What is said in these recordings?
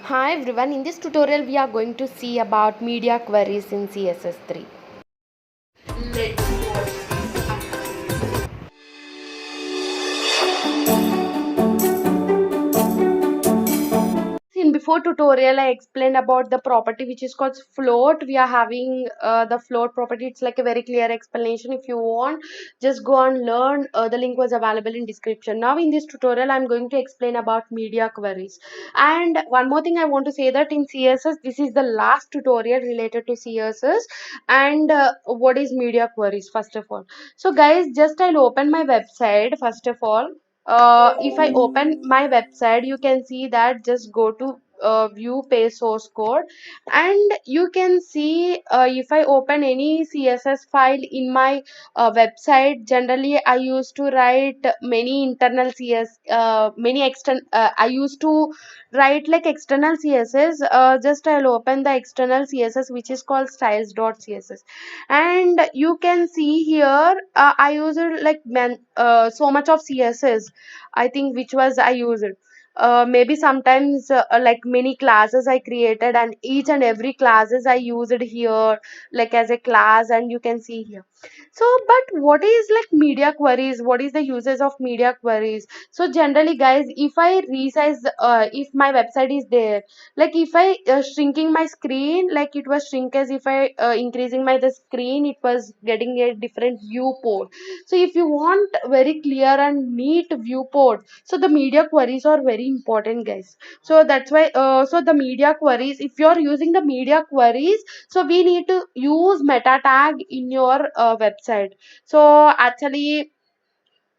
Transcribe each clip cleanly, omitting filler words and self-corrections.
Hi everyone, in this tutorial we are going to see about media queries in CSS3. In before tutorial I explained about the property which is called float. We are having the float property. It's like a very clear explanation. If you want, just go and learn. The link was available in description. Now in this tutorial I'm going to explain about media queries. And one more thing I want to say, that in CSS this is the last tutorial related to CSS. And what is media queries first of all. So guys, just I'll open my website first of all. If I open my website, you can see that just go to view page source code, and you can see if I open any CSS file in my website. Generally I used to write many internal many I used to write like external CSS. Just I'll open the external CSS which is called styles.css, and you can see here I used like so much of CSS. I think which was I used. Maybe sometimes like many classes I created, and each and every classes I used here like as a class, and you can see here. So but what is like media queries? What is the uses of media queries? So generally guys, if I resize if my website is there, like if I shrinking my screen, like it was shrink, as if I increasing my the screen, it was getting a different viewport. So if you want very clear and neat viewport, so the media queries are very important guys. So that's why so the media queries, if you're using the media queries, so we need to use meta tag in your website. So actually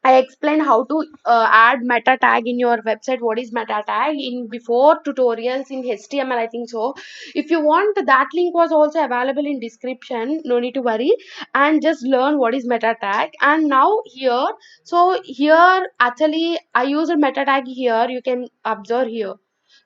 I explained how to add meta tag in your website. What is meta tag in before tutorials in HTML, I think so. If you want, that link was also available in description. No need to worry, and just learn what is meta tag. And now here, so here actually I use a meta tag here. You can observe here.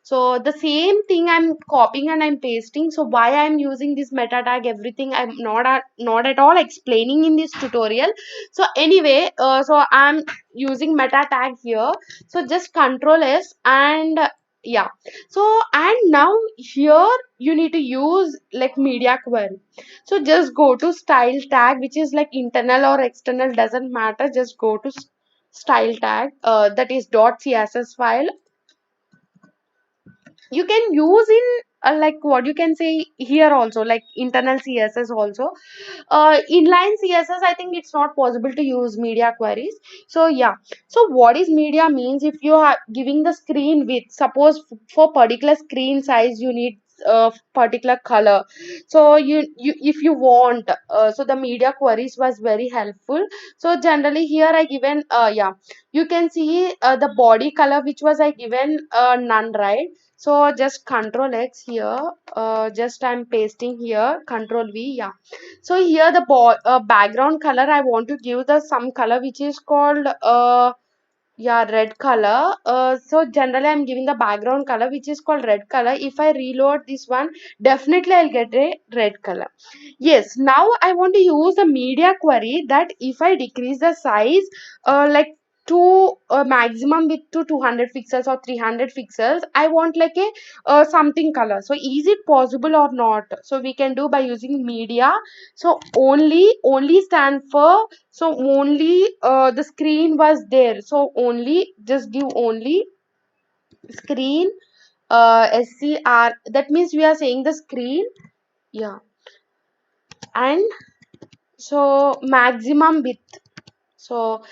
So the same thing I'm copying and I'm pasting. So why I'm using this meta tag, everything I'm not at all explaining in this tutorial. So anyway, so I'm using meta tag here. So just control S, and yeah. So and now here you need to use like media query. So just go to style tag, which is like internal or external, doesn't matter. Just go to style tag, that is .css file. You can use in like what you can say here also, like internal CSS also. Inline CSS, I think it's not possible to use media queries. So yeah. So what is media means, if you are giving the screen width, suppose for particular screen size you need particular color. So you if you want, so the media queries was very helpful. So generally here I given yeah, you can see the body color which was I given none, right? So just control X here, just I'm pasting here, control V, yeah. So here the background color I want to give the some color which is called yeah, red color. So generally I'm giving the background color which is called red color. If I reload this one, definitely I'll get a red color. Yes, now I want to use the media query, that if I decrease the size like to maximum width to 200 pixels or 300 pixels, I want like a something color. So is it possible or not? So we can do by using media. So only stand for, so only the screen was there, so only just give only screen scr, that means we are saying the screen, yeah. And so maximum width. So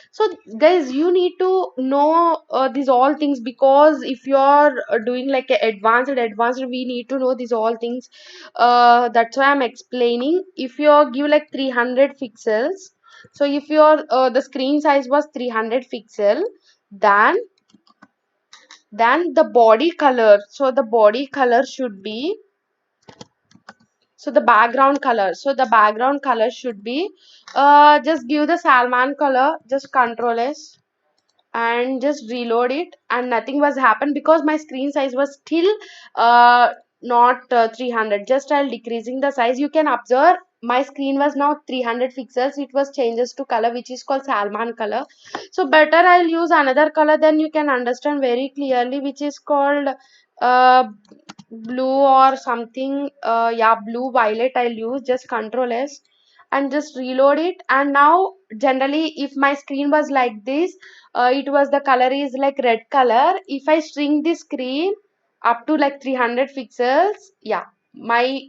guys, you need to know these all things, because if you are doing like a advanced, we need to know these all things. That's why I'm explaining. If you give like 300 pixels, so if your the screen size was 300 pixel, then the body color, so the body color should be, so the background color, should be just give the salmon color, just control S, and just reload it, and nothing was happened because my screen size was still not 300. Just I'll decreasing the size, you can observe my screen was now 300 pixels, it was changes to color which is called salmon color. So better I'll use another color, then you can understand very clearly, which is called uh, blue or something. Yeah, blue violet I'll use. Just Control S and just reload it. And now generally if my screen was like this, it was the color is like red color. If I shrink the screen up to like 300 pixels, yeah, my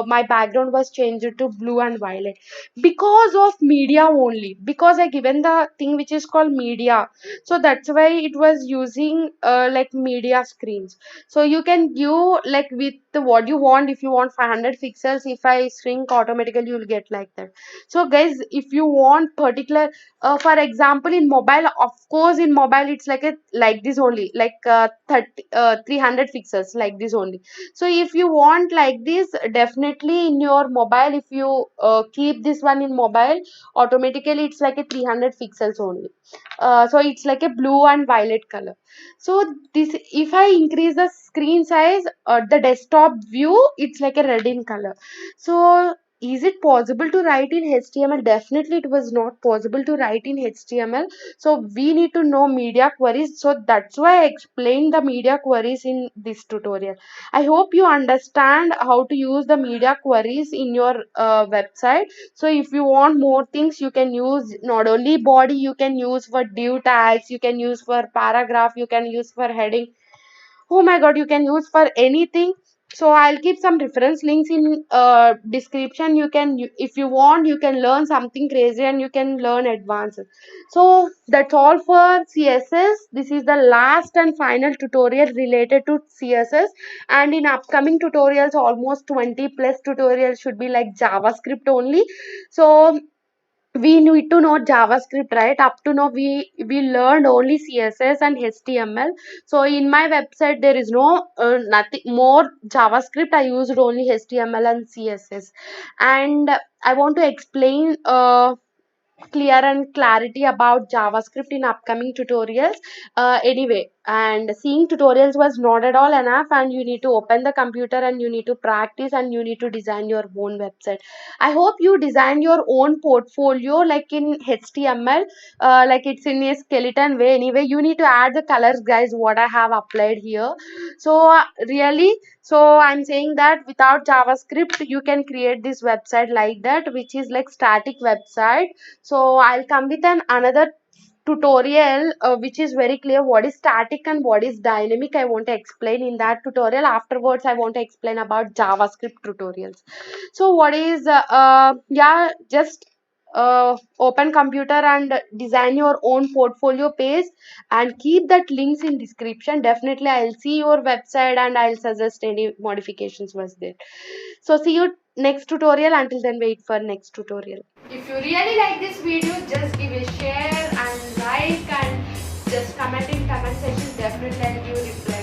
my background was changed to blue and violet because of media only, because I given the thing which is called media. So that's why it was using like media screens. So you can give like with what you want. If you want 500 pixels, if I shrink automatically you'll get like that. So guys, if you want particular for example in mobile, of course in mobile it's like a like this only, like 300 pixels like this only. So if you want like this, definitely in your mobile, if you keep this one in mobile, automatically it's like a 300 pixels only. So it's like a blue and violet color. So this, if I increase the screen size, the desktop view, it's like a red in color. So is it possible to write in HTML? Definitely it was not possible to write in HTML. So we need to know media queries. So that's why I explained the media queries in this tutorial. I hope you understand how to use the media queries in your website. So if you want more things, you can use not only body, you can use for div tags, you can use for paragraph, you can use for heading. Oh my god, you can use for anything. So I'll keep some reference links in description. You can if you want, you can learn something crazy and you can learn advanced. So that's all for CSS. This is the last and final tutorial related to CSS, and in upcoming tutorials almost 20 plus tutorials should be like JavaScript only. So we need to know JavaScript, right? Up to now we learned only CSS and HTML. So in my website there is no nothing more JavaScript. I used only HTML and CSS. And I want to explain clear and clarity about JavaScript in upcoming tutorials. Anyway, and seeing tutorials was not at all enough, and you need to open the computer and you need to practice and you need to design your own website. I hope you design your own portfolio like in HTML, like it's in a skeleton way. Anyway, you need to add the colors, guys, what I have applied here. So really, so I'm saying that without JavaScript you can create this website like that, which is like static website. So I'll come with another tutorial which is very clear what is static and what is dynamic. I want to explain in that tutorial. Afterwards I want to explain about JavaScript tutorials. So what is yeah, just open computer and design your own portfolio page and keep that links in description. Definitely I'll see your website and I'll suggest any modifications was there. So see you next tutorial. Until then, wait for next tutorial. If you really like this video, just give a share and like and just comment in comment section. Definitely I'll give reply.